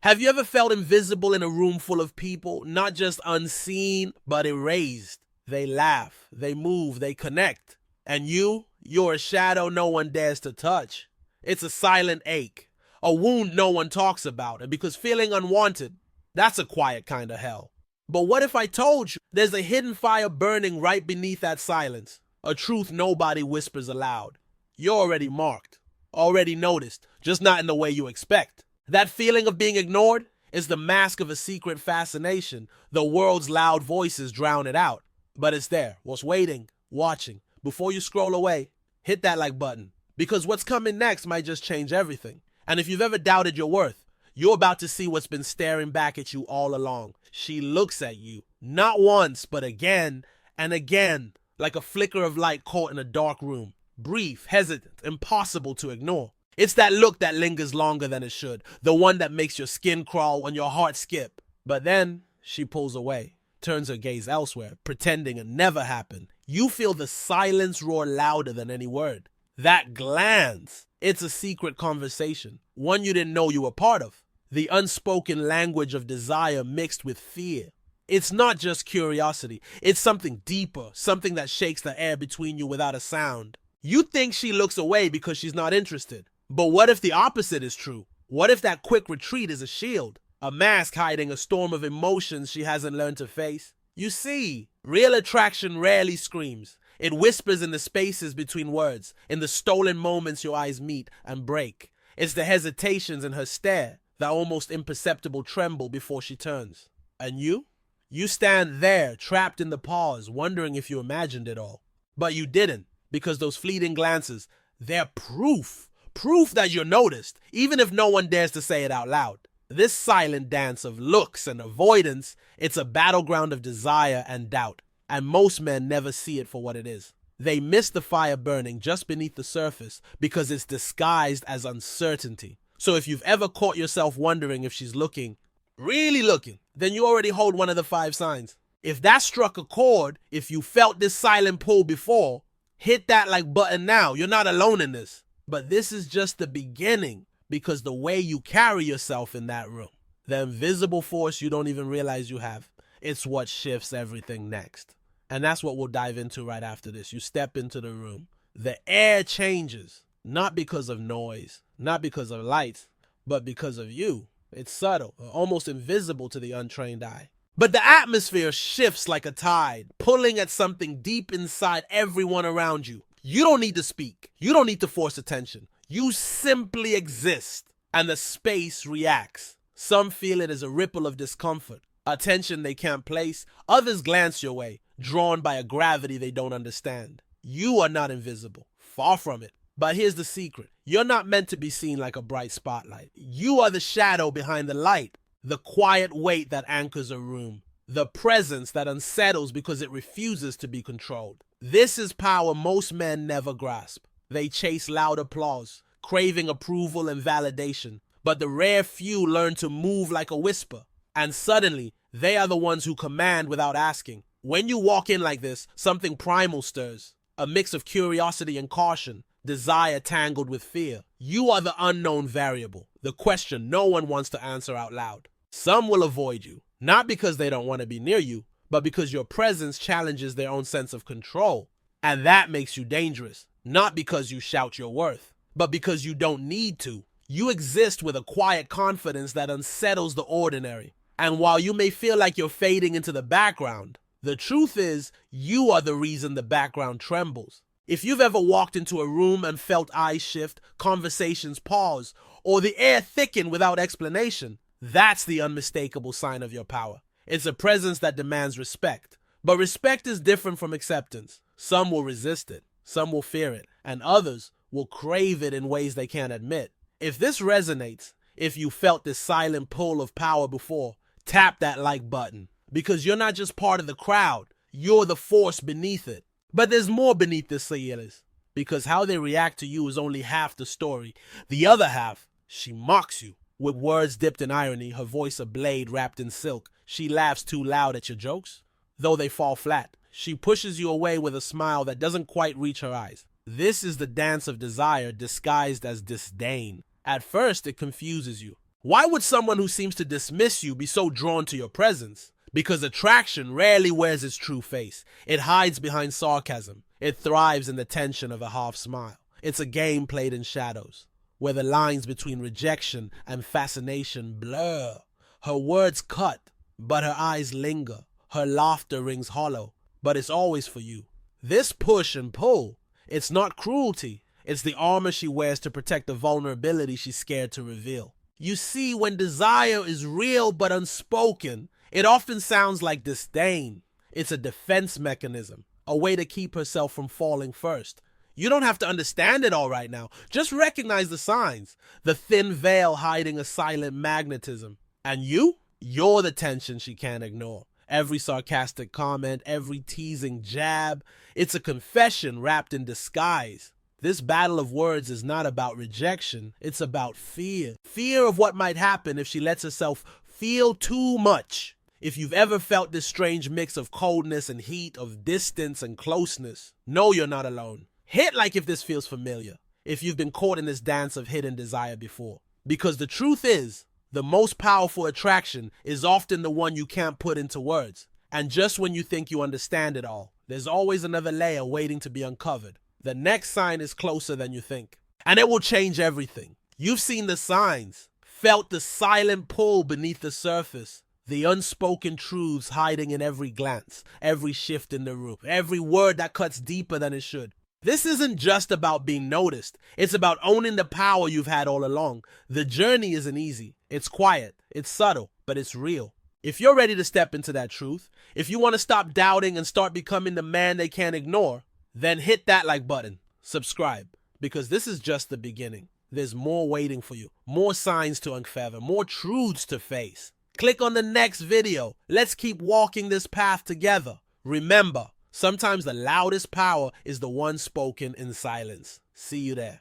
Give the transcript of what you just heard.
Have you ever felt invisible in a room full of people, not just unseen, but erased? They laugh, they move, they connect. And you're a shadow no one dares to touch. It's a silent ache, a wound no one talks about, and because feeling unwanted, that's a quiet kind of hell. But what if I told you there's a hidden fire burning right beneath that silence? A truth nobody whispers aloud. You're already marked, already noticed, just not in the way you expect. That feeling of being ignored is the mask of a secret fascination. The world's loud voices drown it out. But it's there, what's waiting, watching. Before you scroll away, hit that like button. Because what's coming next might just change everything. And if you've ever doubted your worth, you're about to see what's been staring back at you all along. She looks at you, not once, but again and again, like a flicker of light caught in a dark room. Brief, hesitant, impossible to ignore. It's that look that lingers longer than it should, the one that makes your skin crawl and your heart skip. But then she pulls away, turns her gaze elsewhere, pretending it never happened. You feel the silence roar louder than any word. That glance, it's a secret conversation, one you didn't know you were part of. The unspoken language of desire mixed with fear. It's not just curiosity, it's something deeper, something that shakes the air between you without a sound. You think she looks away because she's not interested. But what if the opposite is true? What if that quick retreat is a shield? A mask hiding a storm of emotions she hasn't learned to face? You see, real attraction rarely screams. It whispers in the spaces between words, in the stolen moments your eyes meet and break. It's the hesitations in her stare, that almost imperceptible tremble before she turns. And you? You stand there, trapped in the pause, wondering if you imagined it all. But you didn't, because those fleeting glances, they're proof. Proof that you're noticed, even if no one dares to say it out loud. This silent dance of looks and avoidance, it's a battleground of desire and doubt. And most men never see it for what it is. They miss the fire burning just beneath the surface because it's disguised as uncertainty. So if you've ever caught yourself wondering if she's looking, really looking, then you already hold one of the 5 signs. If that struck a chord, if you felt this silent pull before, hit that like button now. You're not alone in this. But this is just the beginning, because the way you carry yourself in that room, the invisible force you don't even realize you have, it's what shifts everything next. And that's what we'll dive into right after this. You step into the room. The air changes, not because of noise, not because of lights, but because of you. It's subtle, almost invisible to the untrained eye. But the atmosphere shifts like a tide, pulling at something deep inside everyone around you. You don't need to speak. You don't need to force attention. You simply exist, and the space reacts. Some feel it as a ripple of discomfort, a tension they can't place. Others glance your way, drawn by a gravity they don't understand. You are not invisible, far from it. But here's the secret. You're not meant to be seen like a bright spotlight. You are the shadow behind the light, the quiet weight that anchors a room, the presence that unsettles because it refuses to be controlled. This is power most men never grasp. They chase loud applause, craving approval and validation. But the rare few learn to move like a whisper. And suddenly, they are the ones who command without asking. When you walk in like this, something primal stirs. A mix of curiosity and caution, desire tangled with fear. You are the unknown variable, the question no one wants to answer out loud. Some will avoid you, not because they don't want to be near you, but because your presence challenges their own sense of control. And that makes you dangerous, not because you shout your worth, but because you don't need to. You exist with a quiet confidence that unsettles the ordinary. And while you may feel like you're fading into the background, the truth is you are the reason the background trembles. If you've ever walked into a room and felt eyes shift, conversations pause, or the air thicken without explanation, that's the unmistakable sign of your power. It's a presence that demands respect. But respect is different from acceptance. Some will resist it, some will fear it, and others will crave it in ways they can't admit. If this resonates, if you felt this silent pull of power before, tap that like button. Because you're not just part of the crowd, you're the force beneath it. But there's more beneath this Sayyilis, because how they react to you is only half the story. The other half, she mocks you. With words dipped in irony, her voice a blade wrapped in silk. She laughs too loud at your jokes, though they fall flat. She pushes you away with a smile that doesn't quite reach her eyes. This is the dance of desire disguised as disdain. At first, it confuses you. Why would someone who seems to dismiss you be so drawn to your presence? Because attraction rarely wears its true face. It hides behind sarcasm. It thrives in the tension of a half smile. It's a game played in shadows, where the lines between rejection and fascination blur. Her words cut, but her eyes linger. Her laughter rings hollow, but it's always for you. This push and pull, it's not cruelty. It's the armor she wears to protect the vulnerability she's scared to reveal. You see, when desire is real but unspoken, it often sounds like disdain. It's a defense mechanism, a way to keep herself from falling first. You don't have to understand it all right now. Just recognize the signs. The thin veil hiding a silent magnetism. And you're the tension she can't ignore. Every sarcastic comment, every teasing jab, it's a confession wrapped in disguise. This battle of words is not about rejection, it's about fear. Fear of what might happen if she lets herself feel too much. If you've ever felt this strange mix of coldness and heat, of distance and closeness, know you're not alone. Hit like if this feels familiar, if you've been caught in this dance of hidden desire before. Because the truth is, the most powerful attraction is often the one you can't put into words. And just when you think you understand it all, there's always another layer waiting to be uncovered. The next sign is closer than you think, and it will change everything. You've seen the signs, felt the silent pull beneath the surface, the unspoken truths hiding in every glance, every shift in the room, every word that cuts deeper than it should. This isn't just about being noticed. It's about owning the power you've had all along. The journey isn't easy. It's quiet, it's subtle, but it's real. If you're ready to step into that truth, if you want to stop doubting and start becoming the man they can't ignore, then hit that like button, subscribe, because this is just the beginning. There's more waiting for you, more signs to uncover, more truths to face. Click on the next video. Let's keep walking this path together. Remember, sometimes the loudest power is the one spoken in silence. See you there.